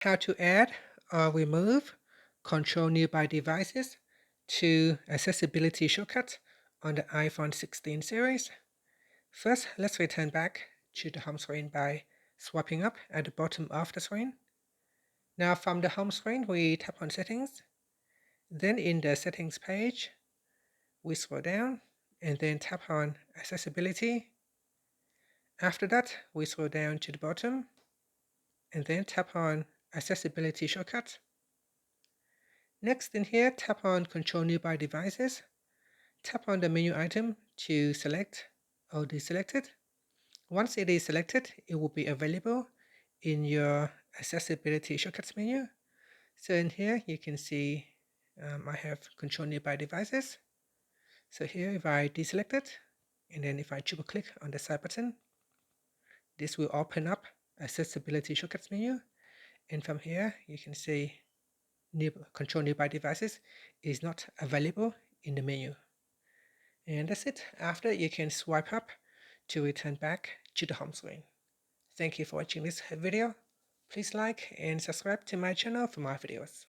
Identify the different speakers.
Speaker 1: How to add or remove control nearby devices to accessibility shortcuts on the iPhone 16 series. First, let's return back to the home screen by swiping up at the bottom of the screen. Now from the home screen, we tap on Settings. Then in the Settings page, we scroll down and then tap on Accessibility. After that, we scroll down to the bottom and then tap on Accessibility Shortcut. Next in here, tap on Control Nearby Devices. Tap on the menu item to select or deselect it. Once it is selected, it will be available in your Accessibility Shortcuts menu. So in here, you can see I have Control Nearby Devices. So here, if I deselect it, and then if I triple click on the side button, this will open up Accessibility Shortcuts menu. And from here, you can see Control Nearby Devices is not available in the menu. And that's it. After, you can swipe up to return back to the home screen. Thank you for watching this video. Please like and subscribe to my channel for more videos.